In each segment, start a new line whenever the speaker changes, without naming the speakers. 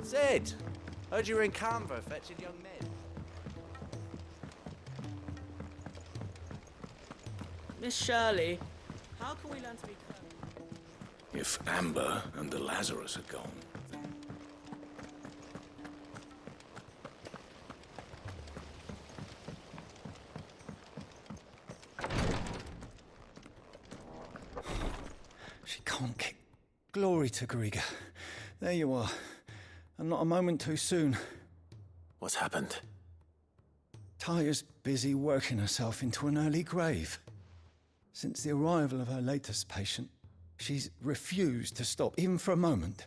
Sid! Heard you were in Canberra fetching young men.
Miss Shirley, how can we learn to be kind?
If Amber and the Lazarus are gone, then...
She can't kick. Glory to Griga. There you are. And not a moment too soon.
What's happened?
Taya's busy working herself into an early grave. Since the arrival of her latest patient, she's refused to stop, even for a moment.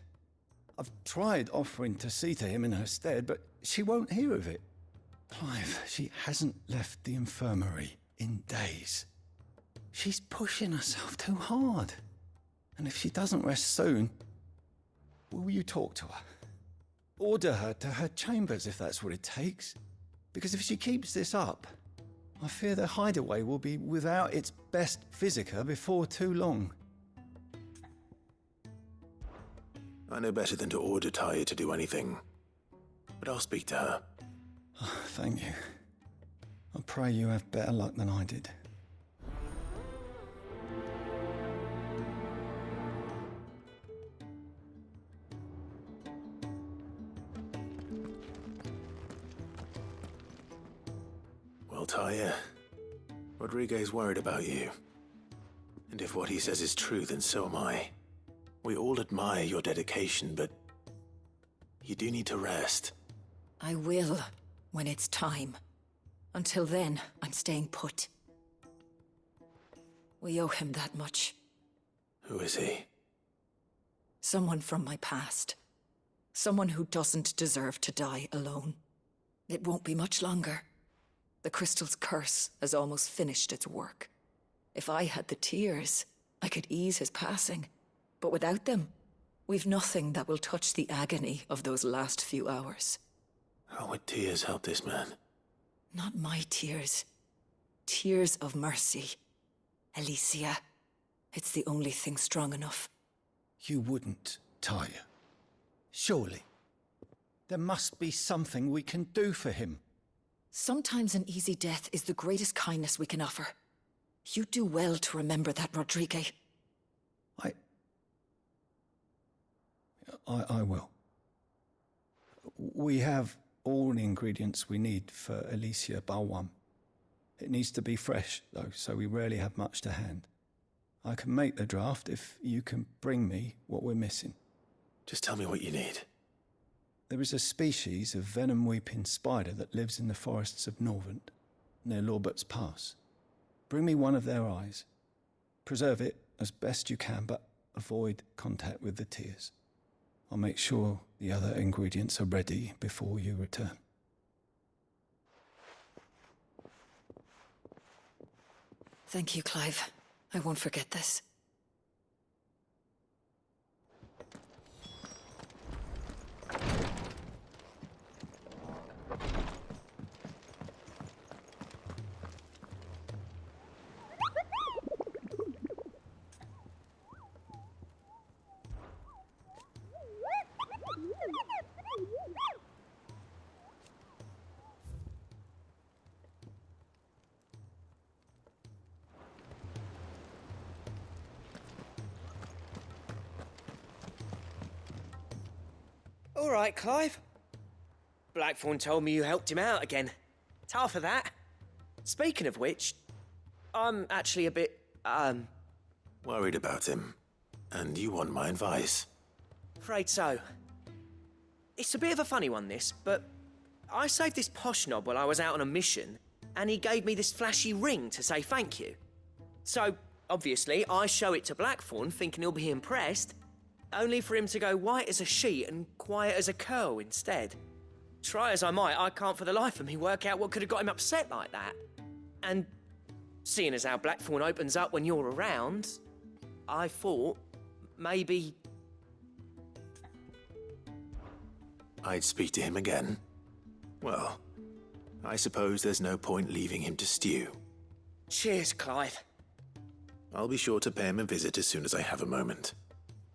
I've tried offering to see to him in her stead, but she won't hear of it. Clive, she hasn't left the infirmary in days. She's pushing herself too hard. And if she doesn't rest soon, will you talk to her? Order her to her chambers if that's what it takes. Because if she keeps this up, I fear the hideaway will be without its best physica before too long.
I know better than to order Taya to do anything. But I'll speak to her.
Oh, thank you. I pray you have better luck than I did.
Well, Taya, Rodriguez's worried about you. And if what he says is true, then so am I. We all admire your dedication, but you do need to rest.
I will, when it's time. Until then, I'm staying put. We owe him that much.
Who is he?
Someone from my past. Someone who doesn't deserve to die alone. It won't be much longer. The crystal's curse has almost finished its work. If I had the tears, I could ease his passing. But without them, we've nothing that will touch the agony of those last few hours.
How would tears help this man?
Not my tears. Tears of mercy. Alicia. It's the only thing strong enough.
You wouldn't, Taya. Surely. There must be something we can do for him.
Sometimes an easy death is the greatest kindness we can offer. You do well to remember that, Rodrigue.
I will. We have all the ingredients we need for Alicia Balwam. It needs to be fresh, though, so we rarely have much to hand. I can make the draft if you can bring me what we're missing.
Just tell me what you need.
There is a species of venom-weeping spider that lives in the forests of Norvent, near Lorbert's Pass. Bring me one of their eyes. Preserve it as best you can, but avoid contact with the tears. I'll make sure the other ingredients are ready before you return.
Thank you, Clive. I won't forget this.
All right, Clive. Blackthorn told me you helped him out again. Tough for that. Speaking of which, I'm actually a bit,
Worried about him. And you want my advice?
afraid so. It's a bit of a funny one, this, but I saved this posh knob while I was out on a mission, and he gave me this flashy ring to say thank you. So, obviously, I show it to Blackthorn, thinking he'll be impressed, only for him to go white as a sheet and quiet as a curl instead. Try as I might, I can't for the life of me work out what could have got him upset like that. And seeing as how Blackthorn opens up when you're around, I thought maybe...
I'd speak to him again. Well, I suppose there's no point leaving him to stew.
Cheers, Clive.
I'll be sure to pay him a visit as soon as I have a moment.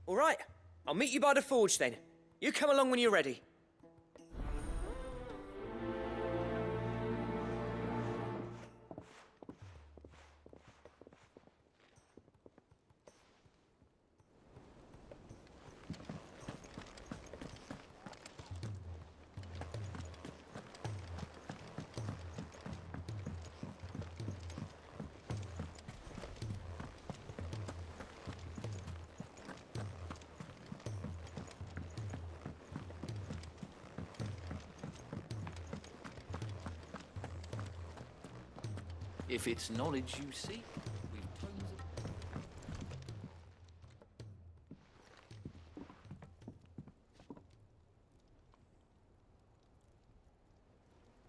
All right, I'll meet you by the forge then. You come along when you're ready.
If it's knowledge you seek, we've tons of...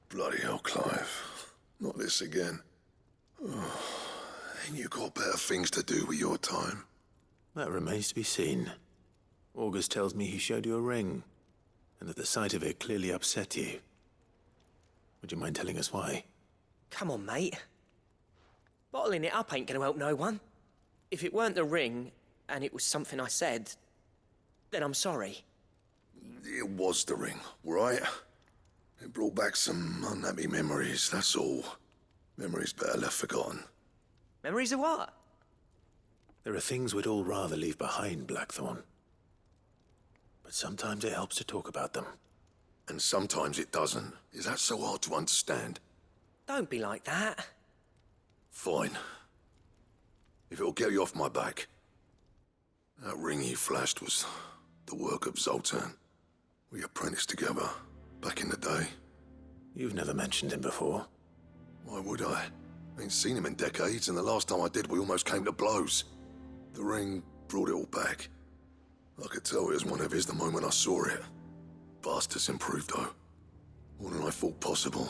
Bloody hell, Clive. Not this again. Ain't you got better things to do with your time?
That remains to be seen. August tells me he showed you a ring, and that the sight of it clearly upset you. Would you mind telling us why?
Come on, mate. Bottling it up ain't gonna help no one. If it weren't the ring, and it was something I said, then I'm sorry.
It was the ring, right? It brought back some unhappy memories, that's all. Memories better left forgotten.
Memories of what?
There are things we'd all rather leave behind, Blackthorn. But sometimes it helps to talk about them.
And sometimes it doesn't. Is that so hard to understand?
Don't be like that.
Fine. If it'll get you off my back. That ring you flashed was the work of Zoltan. We apprenticed together, back in the day.
You've never mentioned him before.
Why would I? Ain't seen him in decades, and the last time I did, we almost came to blows. The ring brought it all back. I could tell it was one of his the moment I saw it. Bastard's improved, though. More than I thought possible.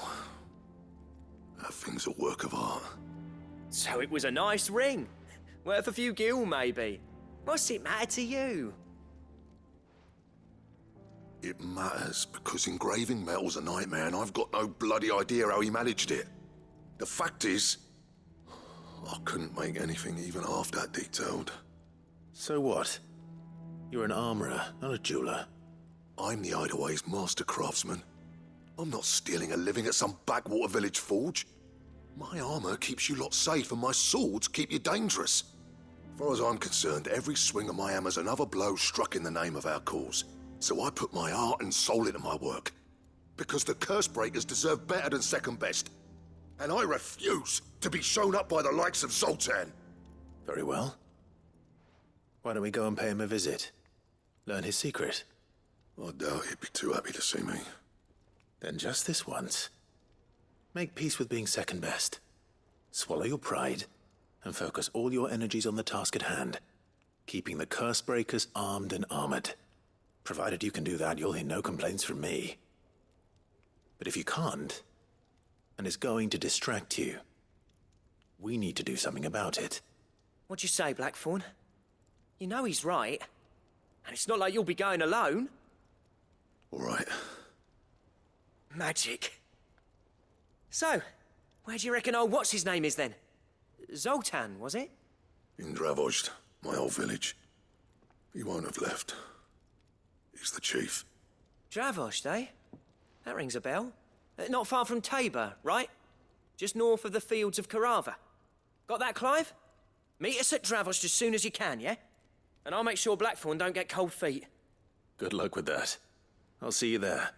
That thing's a work of art.
So it was a nice ring. Worth a few gil, maybe. What's it matter to you?
It matters, because engraving metal's a nightmare, and I've got no bloody idea how he managed it. The fact is, I couldn't make anything even half that detailed.
So what? You're an armorer, not a jeweler.
I'm the Idaway's master craftsman. I'm not stealing a living at some backwater village forge. My armor keeps you lot safe, and my swords keep you dangerous. As far as I'm concerned, every swing of my hammer's another blow struck in the name of our cause. So I put my heart and soul into my work. Because the curse breakers deserve better than second best. And I refuse to be shown up by the likes of Zoltan.
Very well. Why don't we go and pay him a visit? Learn his secret.
I doubt he'd be too happy to see me.
Then just this once. Make peace with being second best. Swallow your pride, and focus all your energies on the task at hand. Keeping the curse breakers armed and armored. Provided you can do that, you'll hear no complaints from me. But if you can't, and it's going to distract you, we need to do something about it.
What'd you say, Blackthorn? You know he's right. And it's not like you'll be going alone.
All right.
Magic. So, where do you reckon old what's-his-name is then? Zoltan, was it?
In Dravozd, my old village. He won't have left. He's the chief.
Dravozd, eh? That rings a bell. Not far from Tabor, right? Just north of the fields of Carava. Got that, Clive? Meet us at Dravozd as soon as you can, yeah? And I'll make sure Blackthorn don't get cold feet.
Good luck with that. I'll see you there.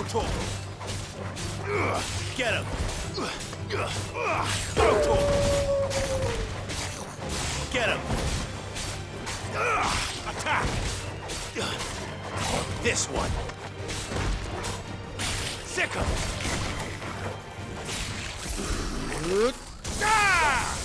Go to him! Get him! Go to him! Get him! Attack! This one! Sick him! Ah!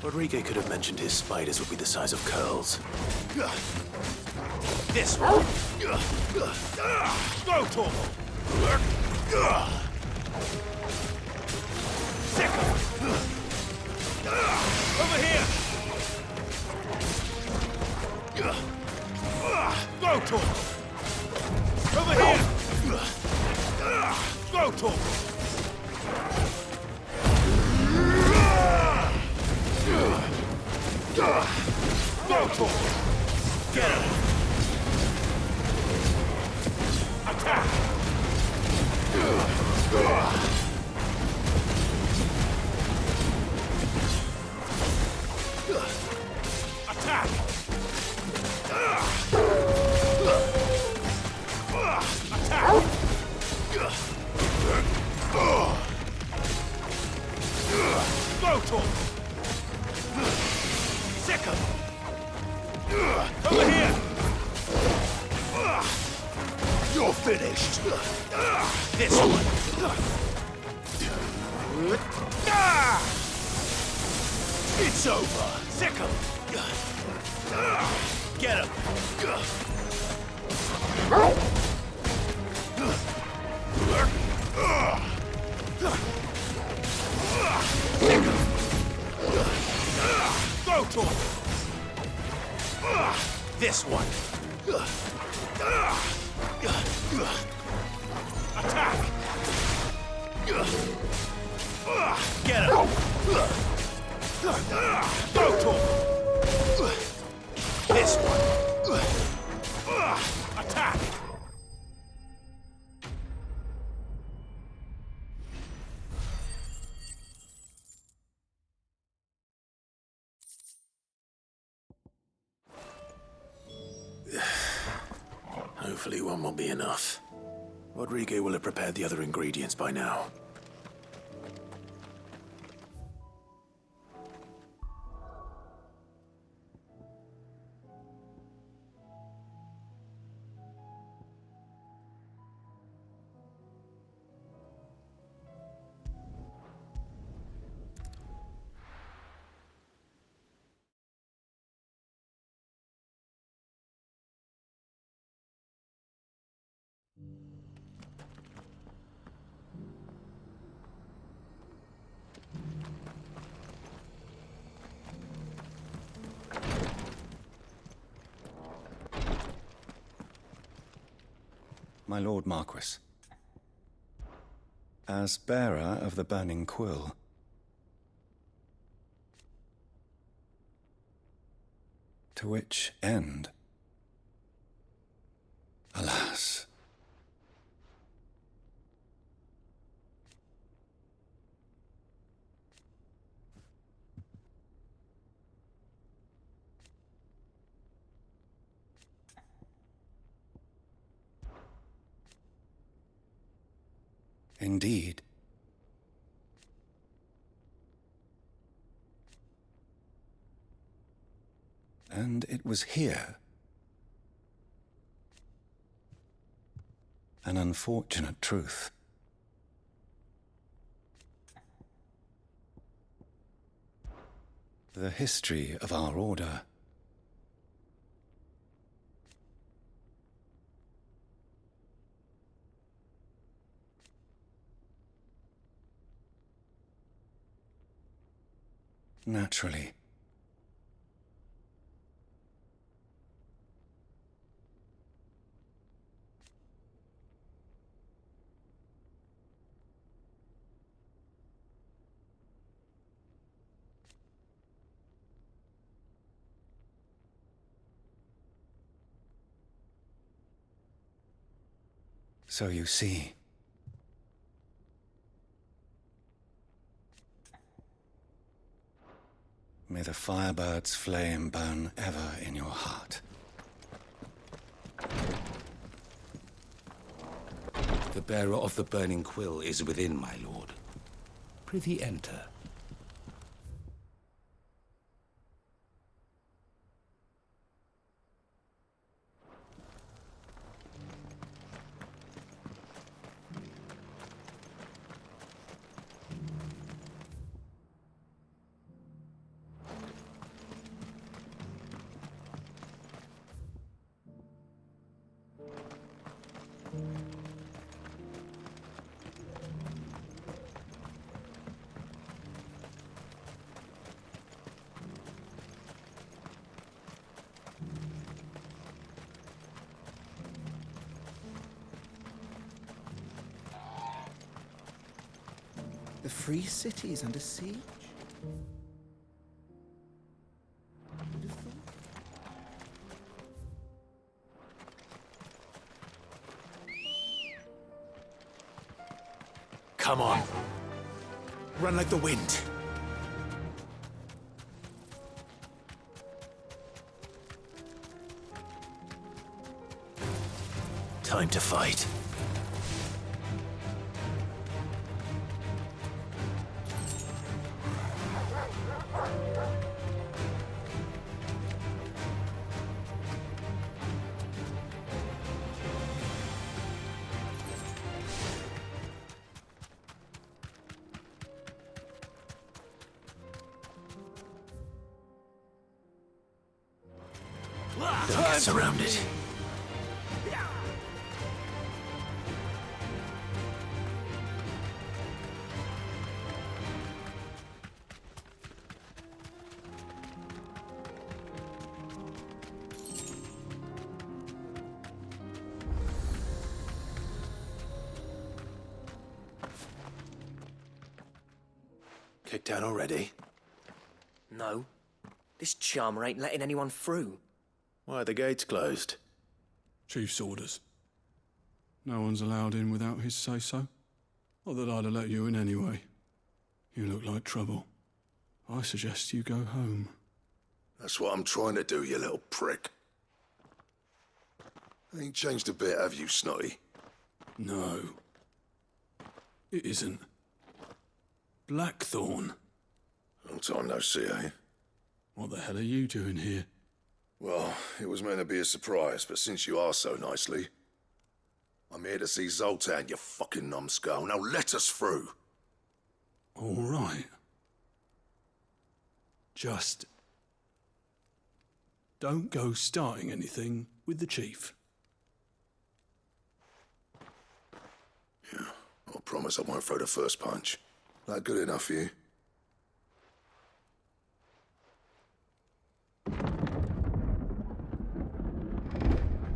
Rodrigo could have mentioned his spiders would be the size of curls.
This one! Go to him! Sick him! Over here! Go to him! Over here! Go to him! Go to him! Get him! Attack! Attack! Attack! Go to him! Sick him! Over here! You're finished! This one! It's over! Sick him! Get him! Go to him! This one! Attack! Get him! Go to him! This one! Attack!
Hopefully one will be enough. Rodrigo will have prepared the other ingredients by now.
My Lord Marquis, as bearer of the burning quill, to which end? Alas. Indeed. And it was here, an unfortunate truth. The history of our order naturally. So you see, May the firebird's flame burn ever in your heart.
The bearer of the burning quill is within, my lord. Prithee enter.
The free city is under siege? Who'd have thought?
Come on. Run like the wind. Time to fight. Don't get surrounded. Kicked out already?
No. This charmer ain't letting anyone through.
Why are the gates closed?
Chief's orders. No one's allowed in without his say-so. Not that I'd have let you in anyway. You look like trouble. I suggest you go home.
That's what I'm trying to do, you little prick. Ain't changed a bit, have you, Snotty?
No. It isn't. Blackthorn.
Long time no see, eh?
What the hell are you doing here?
Well, it was meant to be a surprise, but since you asked so nicely, I'm here to see Zoltan, you fucking numbskull. Now let us through.
All right. Just don't go starting anything with the chief.
Yeah, I promise I won't throw the first punch. That good enough for you?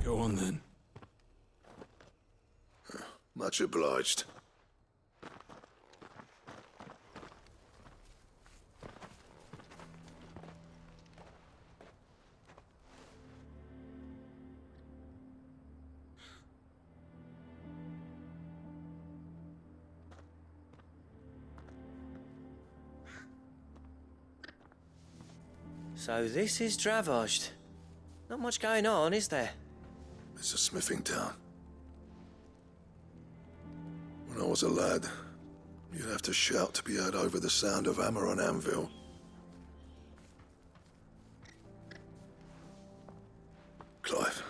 Go on then.
Much obliged.
So this is Dravoged. Not much going on, is there?
It's a smithing town. When I was a lad, you'd have to shout to be heard over the sound of hammer on anvil. Clive,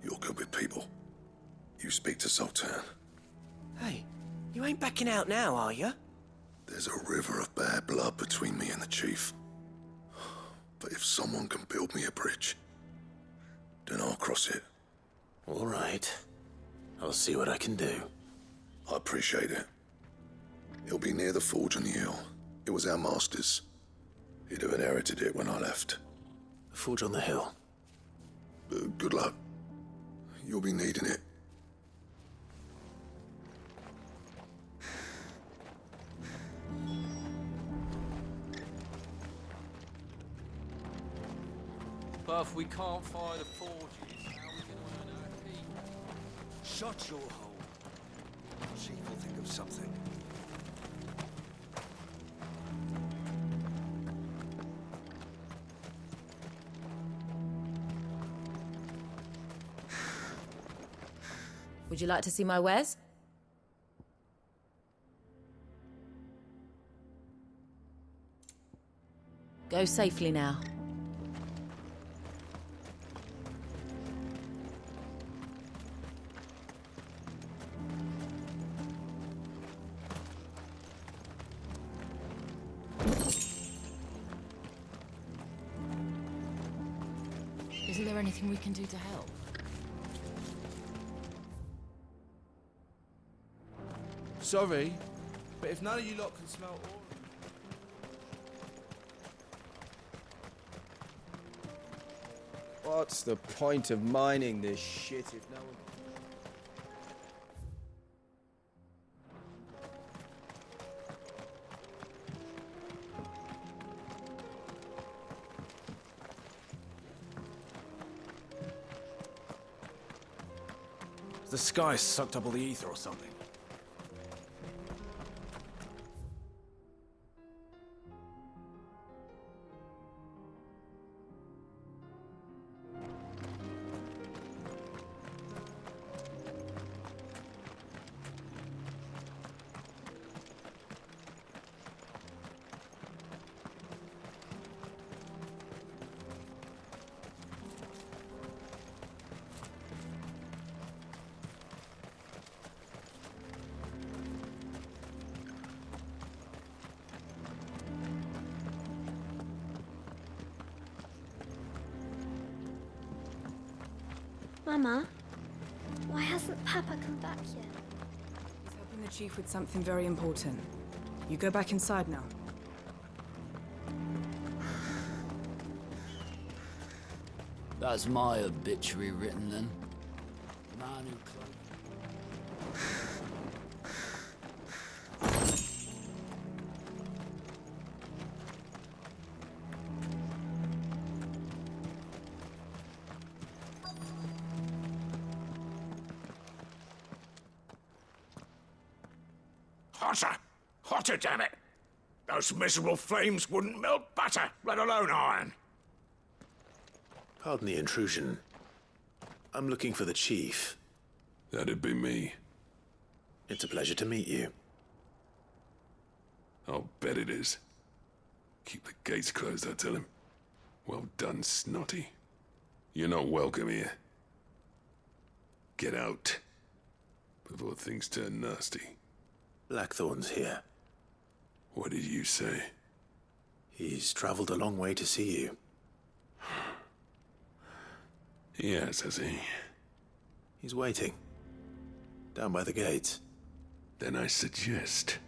you're good with people. You speak to Zoltan.
Hey, you ain't backing out now, are you?
There's a river of bad blood between me and the chief. But if someone can build me a bridge, then I'll cross it.
All right. I'll see what I can do.
I appreciate it. It'll be near the forge on the hill. It was our master's. He'd have inherited it when I left.
The forge on the hill.
Good luck. You'll be needing it.
But if we can't fire the forges, how are we going to earn our keep?
Shut your hole. Chief will think of something.
Would you like to see my wares? Go safely now. Isn't there anything we can do to help?
Sorry, but if none of you lot can smell oil... What's the point of mining this shit if no one...
The sky sucked up all the ether or something.
Mama, why hasn't Papa come back yet?
He's helping the Chief with something very important. You go back inside now.
That's my obituary written then. Man who
Hotter! Hotter, damn it! Those miserable flames wouldn't melt butter, let alone iron.
Pardon the intrusion. I'm looking for the Chief.
That'd be me.
It's a pleasure to meet you.
I'll bet it is. Keep the gates closed, I tell him. Well done, Snotty. You're not welcome here. Get out. Before things turn nasty.
Blackthorn's here.
What did you say?
He's traveled a long way to see you.
Yes, has he?
He's waiting. Down by the gates.
Then I suggest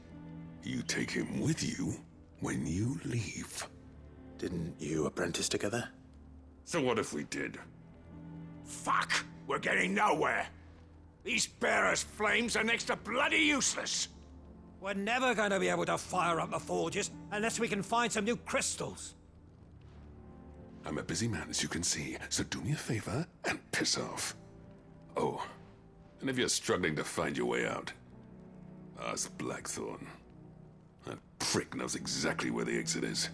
you take him with you when you leave.
Didn't you apprentice together?
So what if we did? Fuck! We're getting nowhere! These bearers' flames are next to bloody useless!
We're never going to be able to fire up the forges unless we can find some new crystals.
I'm a busy man, as you can see, so do me a favor and piss off. Oh, and if you're struggling to find your way out, ask Blackthorn. That prick knows exactly where the exit is.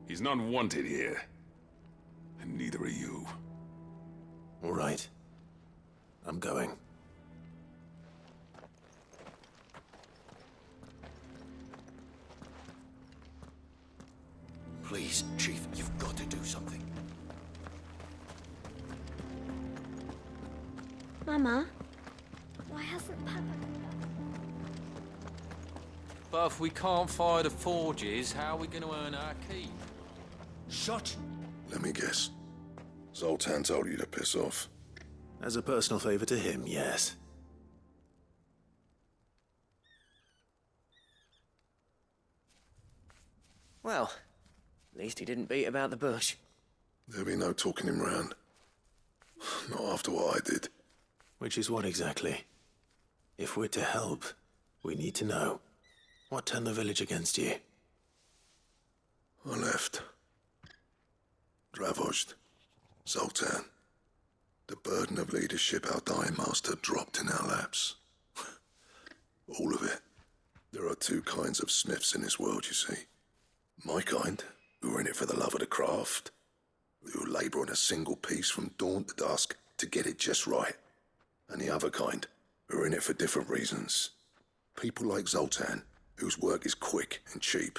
He's not wanted here. And neither are you.
All right. I'm going.
Please, Chief, you've got to do something.
Mama, why hasn't Papa come back?
But if we can't fire the forges, how are we going to earn our keep?
Shut!
Let me guess. Zoltan told you to piss off.
As a personal favor to him, yes.
Well, at least he didn't beat about the bush.
There'll be no talking him round. Not after what I did.
Which is what exactly? If we're to help, we need to know. What turned the village against you?
I left. Dravozd. Zoltan. The burden of leadership our dying master dropped in our laps. All of it. There are two kinds of smiths in this world, you see. My kind, who are in it for the love of the craft, who labour on a single piece from dawn to dusk to get it just right. And the other kind, We're in it for different reasons. People like Zoltan, whose work is quick and cheap.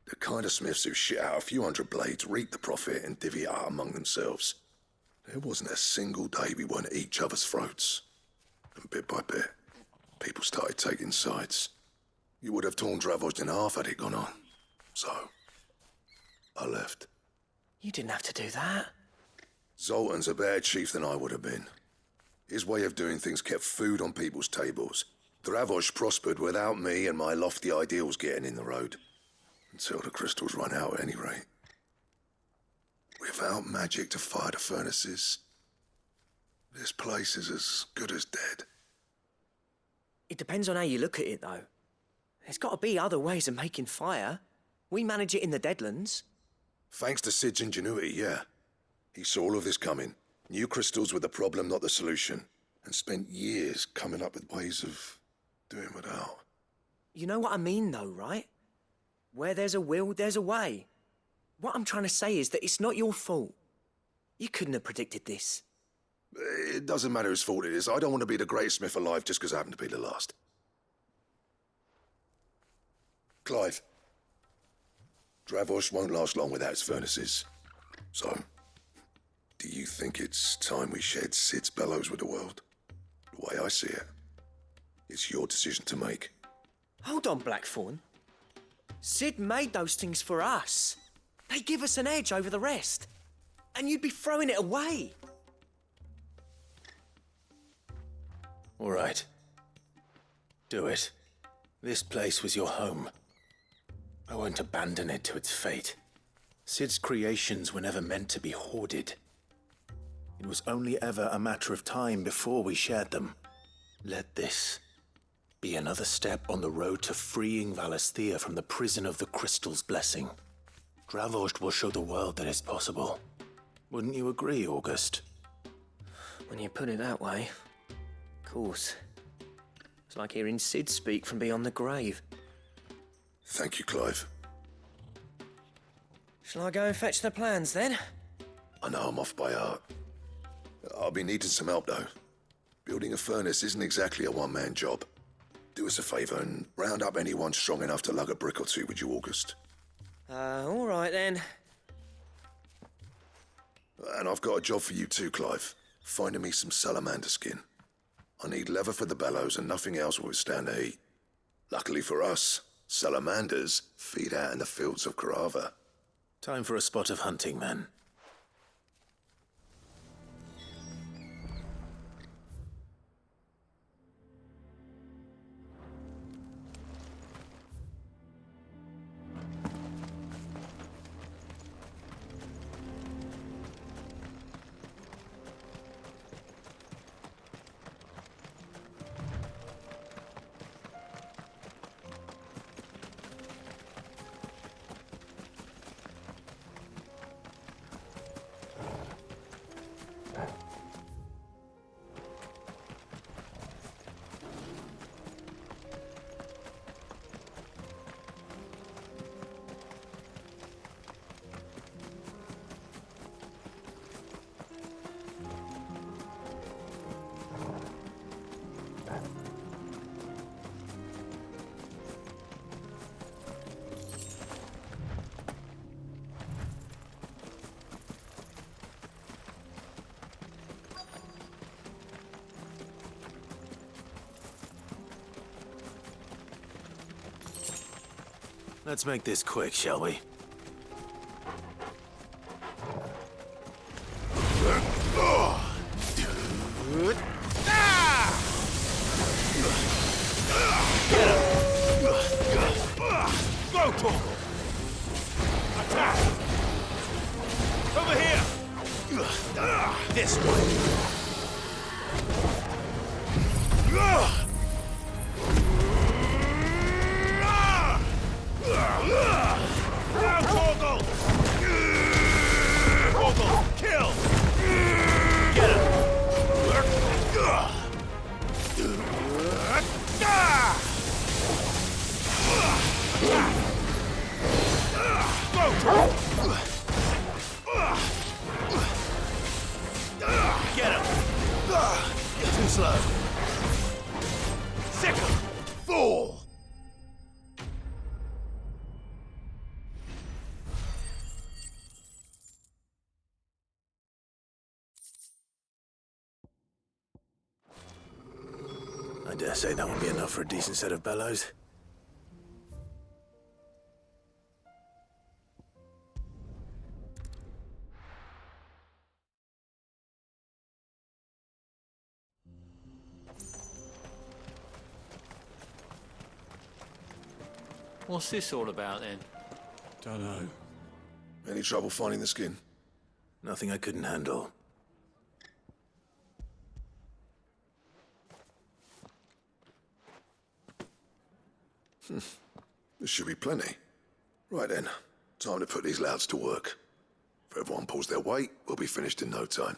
The kind of smiths who shit out a few hundred blades, reap the profit, and divvy it out among themselves. There wasn't a single day we weren't at each other's throats. And bit by bit, people started taking sides. You would have torn Dravost in half had it gone on. So, I left.
You didn't have to do that.
Zoltan's a better chief than I would have been. His way of doing things kept food on people's tables. Dravost prospered without me and my lofty ideals getting in the road. Until the crystals run out at any rate. Without magic to fire the furnaces, this place is as good as dead.
It depends on how you look at it, though. There's got to be other ways of making fire. We manage it in the Deadlands.
Thanks to Sid's ingenuity, yeah. He saw all of this coming, knew crystals were the problem, not the solution, and spent years coming up with ways of doing without.
You know what I mean, though, right? Where there's a will, there's a way. What I'm trying to say is that it's not your fault. You couldn't have predicted this.
It doesn't matter whose fault it is. I don't want to be the greatest smith alive just because I happen to be the last. Clive. Dravost won't last long without its furnaces. So, do you think it's time we shed Sid's bellows with the world? The way I see it, it's your decision to make.
Hold on, Blackthorn. Sid made those things for us. They give us an edge over the rest. And you'd be throwing it away.
All right. Do it. This place was your home. I won't abandon it to its fate. Sid's creations were never meant to be hoarded. It was only ever a matter of time before we shared them. Let this be another step on the road to freeing Valisthea from the prison of the Crystal's blessing. Dravost will show the world that it's possible. Wouldn't you agree, August?
When you put it that way, of course. It's like hearing Sid speak from beyond the grave.
Thank you, Clive.
Shall I go and fetch the plans, then?
I know I'm off by heart. I'll be needing some help, though. Building a furnace isn't exactly a one-man job. Do us a favour and round up anyone strong enough to lug a brick or two, would you, August?
All right, then.
And I've got a job for you too, Clive. Finding me some salamander skin. I need leather for the bellows and nothing else will withstand the heat. Luckily for us, salamanders feed out in the fields of Carava.
Time for a spot of hunting, then. Let's make this quick, shall we?
Go, Torgal! Attack! Over here! This way! Now, Torgal! Torgal, kill! Get him! Go, Torgal! Get him!
Too slow. dare say that won't be enough for a decent set of bellows.
What's this all about then?
Don't know.
Any trouble finding the skin?
Nothing I couldn't handle.
There should be plenty. Right then, time to put these louds to work. If everyone pulls their weight, we'll be finished in no time.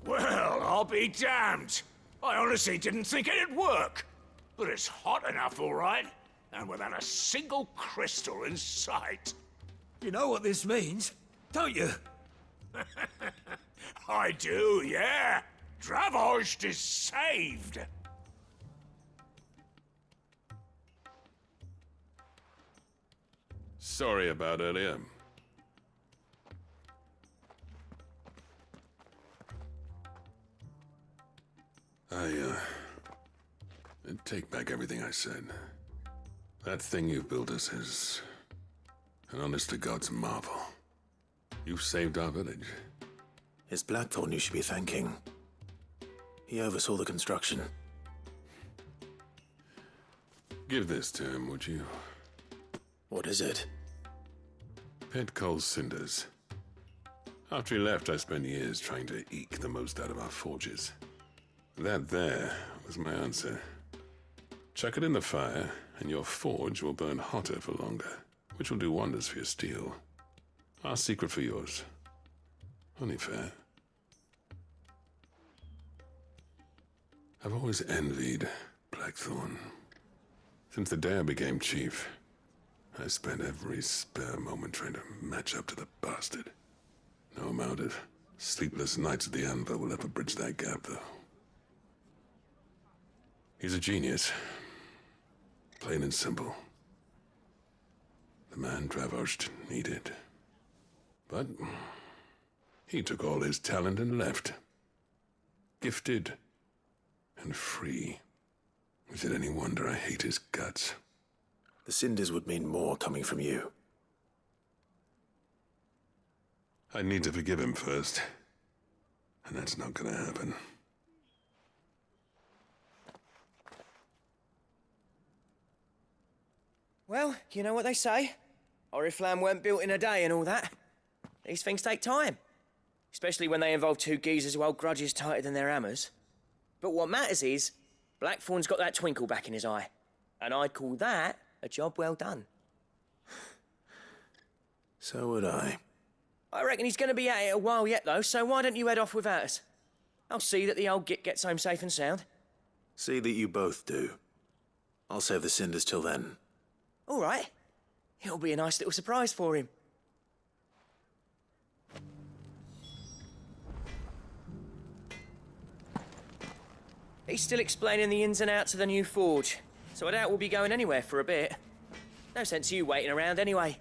Well, I'll be damned. I honestly didn't think it'd work. But it's hot enough, all right. And without a single crystal in sight.
You know what this means, don't you?
I do, yeah. Dravost is saved.
Sorry about earlier. I take back everything I said. That thing you've built us is an honest-to-God's marvel. You've saved our village.
It's Blackthorn you should be thanking. He oversaw the construction.
Give this to him, would you?
What is it?
Pet coal cinders. After he left, I spent years trying to eke the most out of our forges. That there was my answer. Chuck it in the fire, and your forge will burn hotter for longer, which will do wonders for your steel. Our secret for yours. Only fair. I've always envied Blackthorn. Since the day I became chief, I spent every spare moment trying to match up to the bastard. No amount of sleepless nights at the anvil will ever bridge that gap, though. He's a genius. Plain and simple. The man Dravost needed. But he took all his talent and left. Gifted and free. Is it any wonder I hate his guts?
The cinders would mean more coming from you.
I need to forgive him first. And that's not gonna happen.
Well, you know what they say. Oriflamme weren't built in a day and all that. These things take time. Especially when they involve two geezers who hold grudges tighter than their hammers. But what matters is, Blackthorn's got that twinkle back in his eye. And I'd call that a job well done.
So would I.
I reckon he's going to be at it a while yet, though, so why don't you head off without us? I'll see that the old git gets home safe and sound.
See that you both do. I'll save the cinders till then.
All right. It'll be a nice little surprise for him. He's still explaining the ins and outs of the new forge, so I doubt we'll be going anywhere for a bit. No sense you waiting around anyway.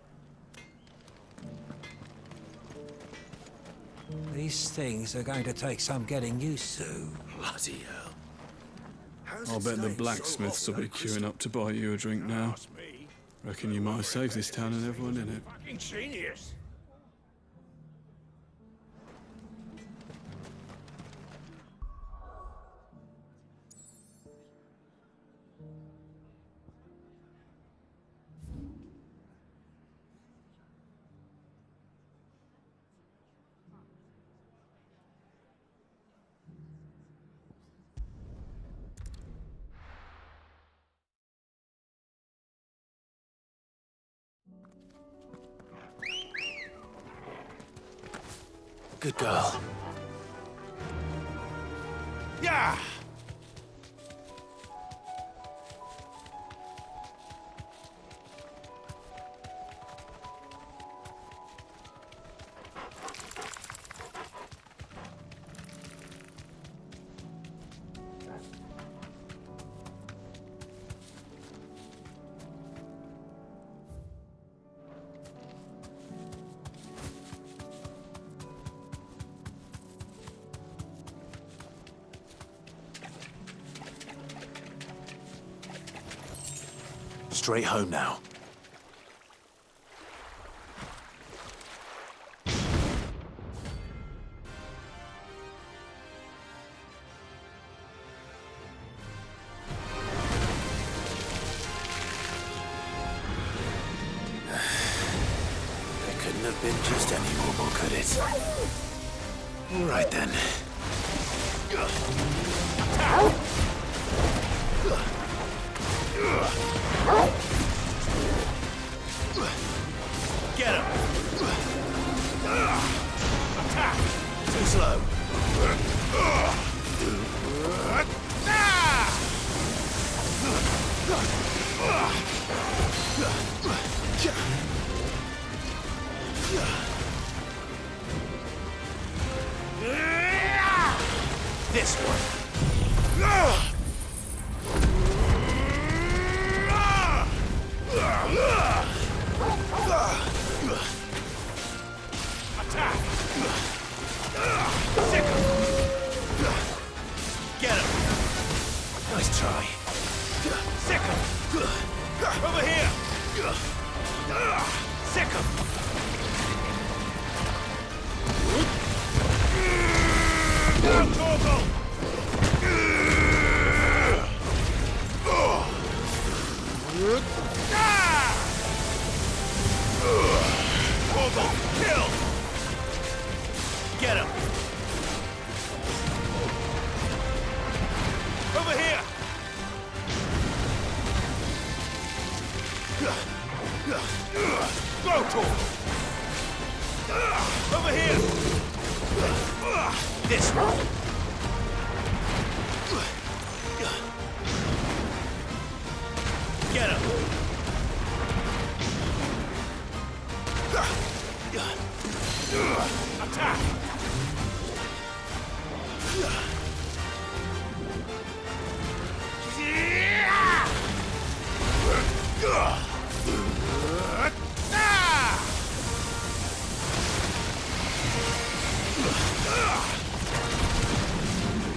These things are going to take some getting used to.
Bloody hell.
I'll bet the blacksmiths will be queuing up to buy you a drink now. Reckon you might have saved this town and everyone in it.
Fucking genius.
Good girl.
Yeah!
Straight home now. Couldn't have been just any normal, could it? All right then. Get him! Attack! Too slow. This one. Attack! Sick him! Get him! Nice try. Sick him! Over here! Sick him! Now, Torgal! Torgal, kill! Get him! Over here! Go, Torgal! Over here! This one! Get him! Attack!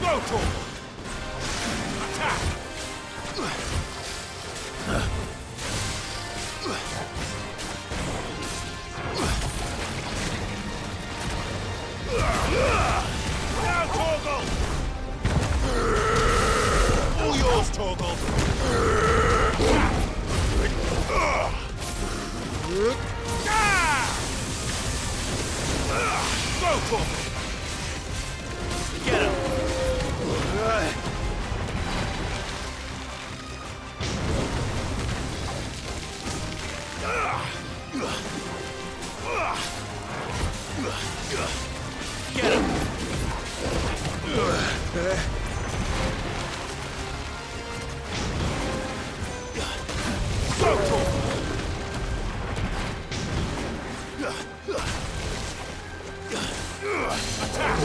Go, Torgal! Attack! Now, Torgal! All yours, Torgal! Go, Torgal! Get him! Get him! Go, Torgal! Attack!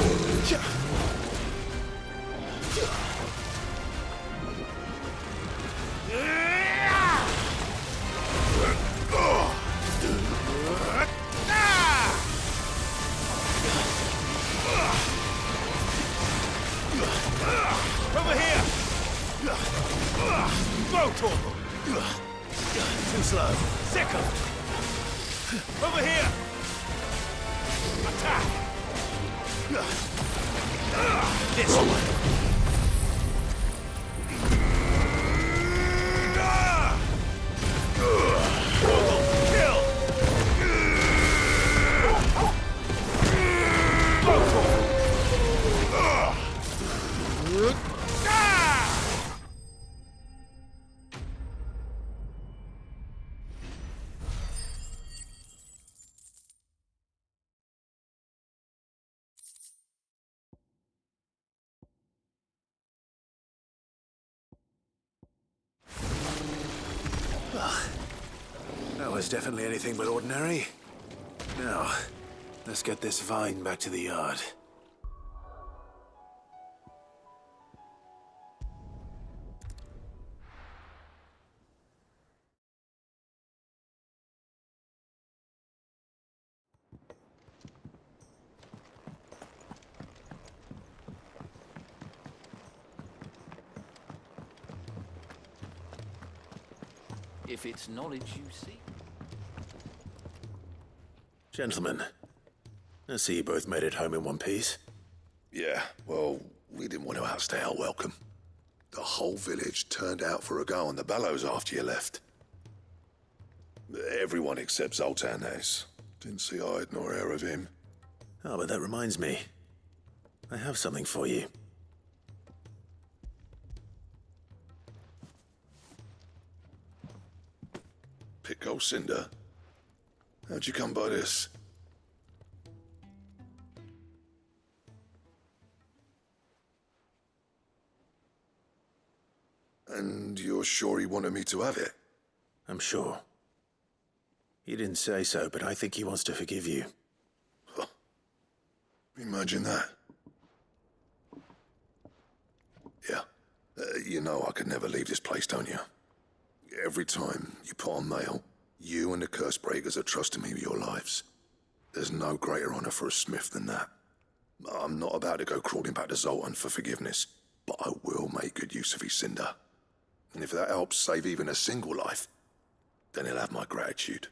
Over here! Go, Torgal! Too slow. Sick him! Over here! Attack! This one! Torgal, kill! Go, Torgal! That was definitely anything but ordinary. Now, let's get this vine back to the yard.
if it's knowledge you seek.
Gentlemen, I see you both made it home in one piece.
Yeah, well, we didn't want to outstay our welcome. The whole village turned out for a go on the bellows after you left. Everyone except Zoltan has. Didn't see hide nor hair of him.
Oh, but that reminds me. I have something for you.
Pico Cinder? How'd you come by this? And you're sure he wanted me to have it?
I'm sure. He didn't say so, but I think he wants to forgive you.
Huh. Imagine that. Yeah. You know I could never leave this place, don't you? Every time you put on mail, you and the curse breakers are trusting me with your lives. There's no greater honor for a smith than that. I'm not about to go crawling back to Zoltan for forgiveness, but I will make good use of his cinder. And if that helps save even a single life, then he'll have my gratitude.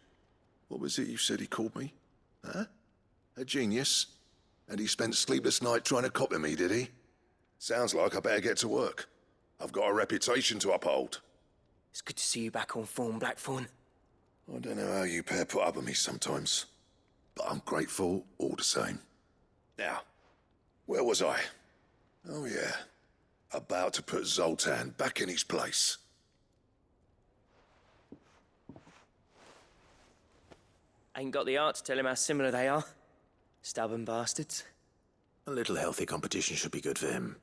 What was it you said he called me? Huh? A genius? And he spent sleepless night trying to copy me, did he? Sounds like I better get to work. I've got a reputation to uphold.
It's good to see you back on form, Blackthorn.
I don't know how you pair put up with me sometimes, but I'm grateful all the same. Now, where was I? Oh yeah, about to put Zoltan back in his place.
Ain't got the art to tell him how similar they are. Stubborn bastards.
A little healthy competition should be good for him.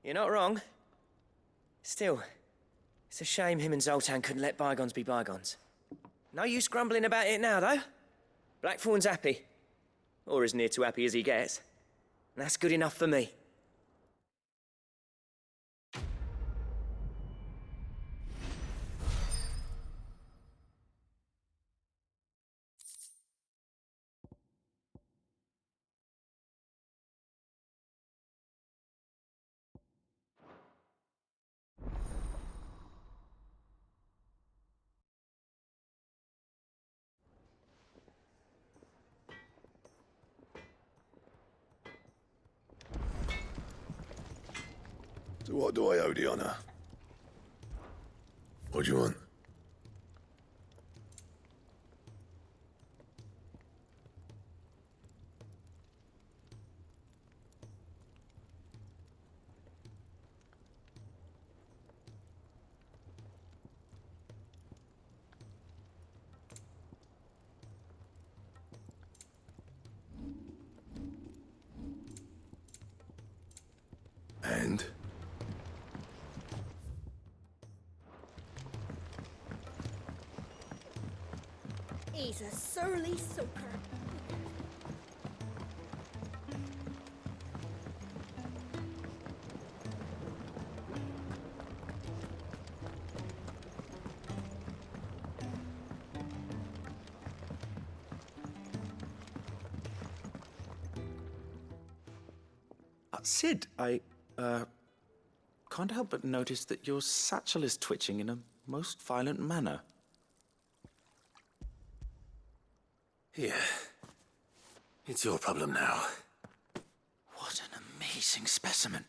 You're not wrong. Still, it's a shame him and Zoltan couldn't let bygones be bygones. No use grumbling about it now, though. Blackthorn's happy. Or as near to happy as he gets. And that's good enough for me.
So what do I owe the honor? What do you want? And?
He's a surly soaker.
Sid, I can't help but notice that your satchel is twitching in a most violent manner.
Here. It's your problem now.
What an amazing specimen.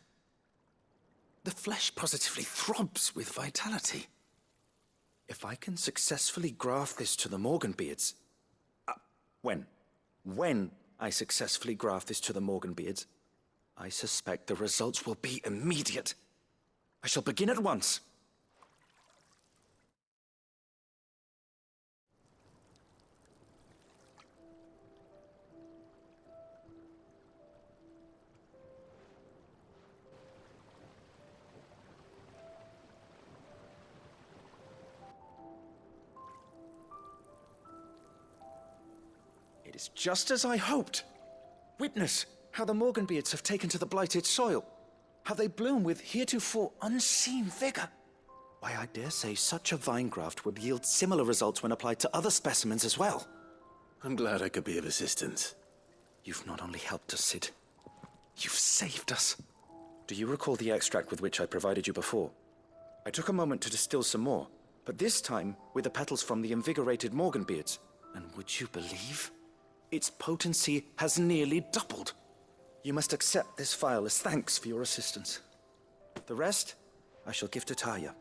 The flesh positively throbs with vitality. If I can successfully graft this to the Morganbeards... When I successfully graft this to the Morganbeards, I suspect the results will be immediate. I shall begin at once. It is just as I hoped. Witness how the Morganbeards have taken to the blighted soil. How they bloom with heretofore unseen vigor. Why, I dare say such a vine graft would yield similar results when applied to other specimens as well.
I'm glad I could be of assistance.
You've not only helped us, Sid. You've saved us. Do you recall the extract with which I provided you before? I took a moment to distill some more, but this time with the petals from the invigorated Morganbeards. And would you believe? Its potency has nearly doubled. You must accept this vial as thanks for your assistance. The rest, I shall give to Taya.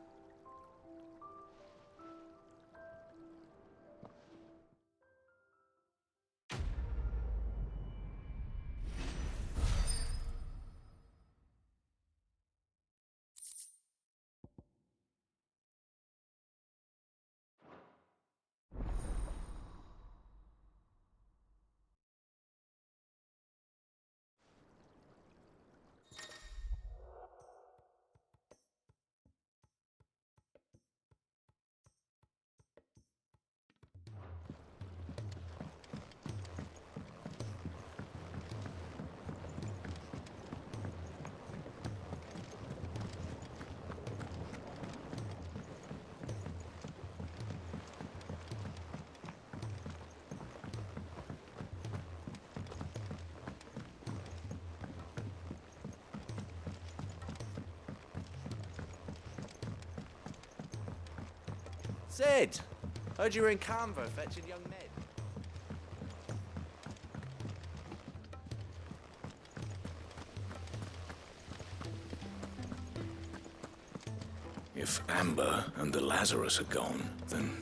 Sid! Heard you were in Canva fetching young Ned.
If Amber and the Lazarus are gone, then...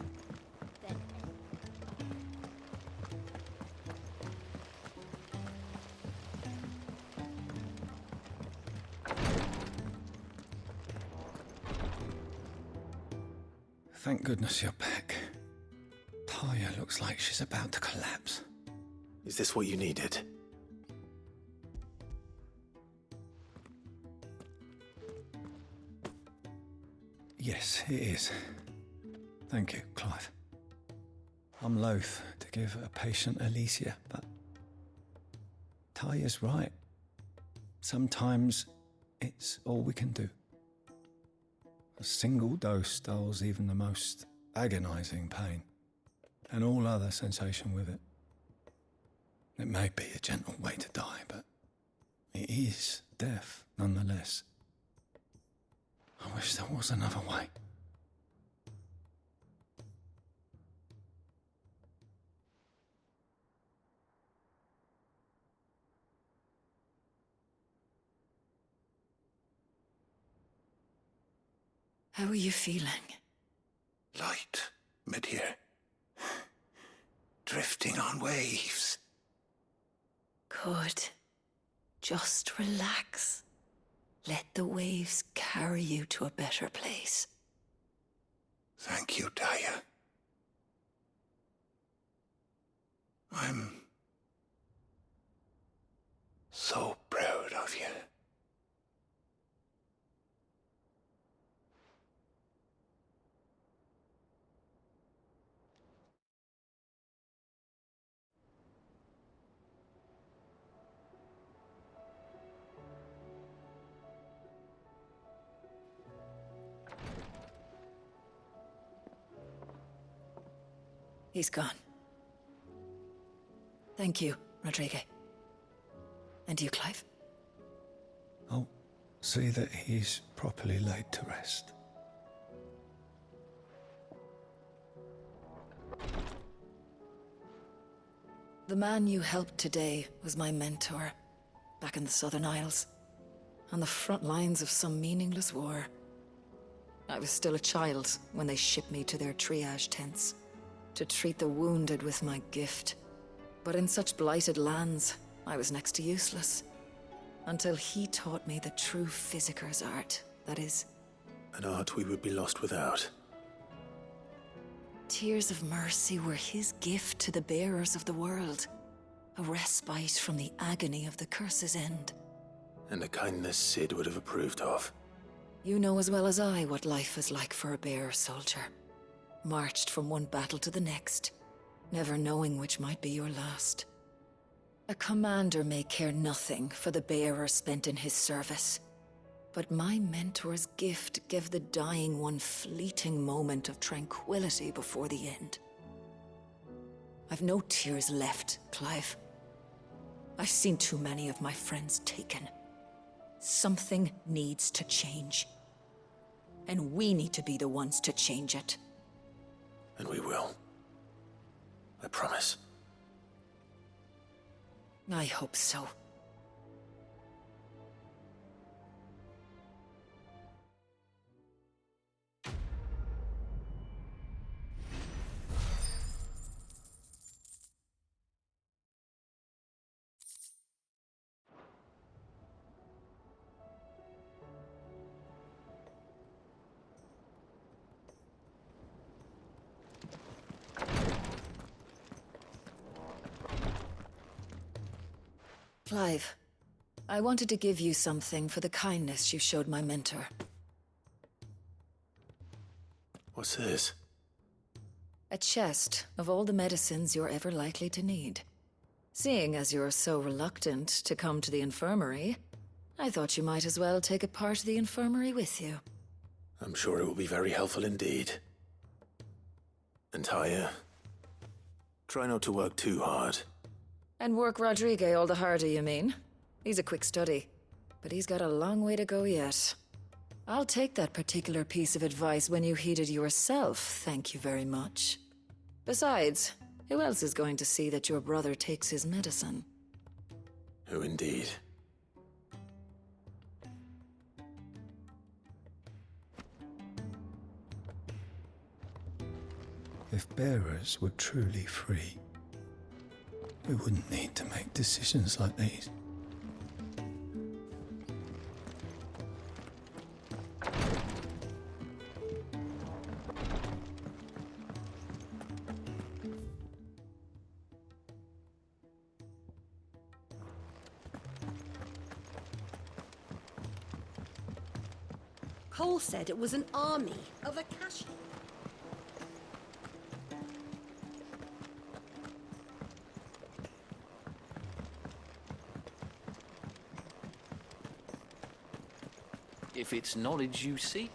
Thank goodness you're back. Taya looks like she's about to collapse.
Is this what you needed?
Yes, it is. Thank you, Clive. I'm loath to give a patient Alicia, but Taya's right. Sometimes it's all we can do. A single dose dulls even the most agonizing pain, and all other sensation with it. It may be a gentle way to die, but it is death nonetheless. I wish there was another way.
How are you feeling?
Light, mid-here. Drifting on waves.
Good. Just relax. Let the waves carry you to a better place.
Thank you, Taya. I'm so proud of you.
He's gone. Thank you, Rodrigo. And you, Clive?
I'll see that he's properly laid to rest.
The man you helped today was my mentor, back in the Southern Isles, on the front lines of some meaningless war. I was still a child when they shipped me to their triage tents, to treat the wounded with my gift. But in such blighted lands, I was next to useless. Until he taught me the true physicker's art, that is...
An art we would be lost without.
Tears of mercy were his gift to the bearers of the world. A respite from the agony of the curse's end.
And a kindness Sid would have approved of.
You know as well as I what life is like for a bearer soldier. Marched from one battle to the next, never knowing which might be your last. A commander may care nothing for the bearer spent in his service, but my mentor's gift gave the dying one fleeting moment of tranquility before the end. I've no tears left, Clive. I've seen too many of my friends taken. Something needs to change. And we need to be the ones to change it.
And we will. I promise.
I hope so. Clive, I wanted to give you something for the kindness you showed my mentor.
What's this?
A chest of all the medicines you're ever likely to need. Seeing as you're so reluctant to come to the infirmary, I thought you might as well take a part of the infirmary with you.
I'm sure it will be very helpful indeed. And Taya, try not to work too hard.
And work Rodrigue all the harder, you mean? He's a quick study, but he's got a long way to go yet. I'll take that particular piece of advice when you heed it yourself, thank you very much. Besides, who else is going to see that your brother takes his medicine?
Who indeed?
If bearers were truly free, we wouldn't need to make decisions like these.
Cole said it was an army of Akashi.
If it's knowledge you seek,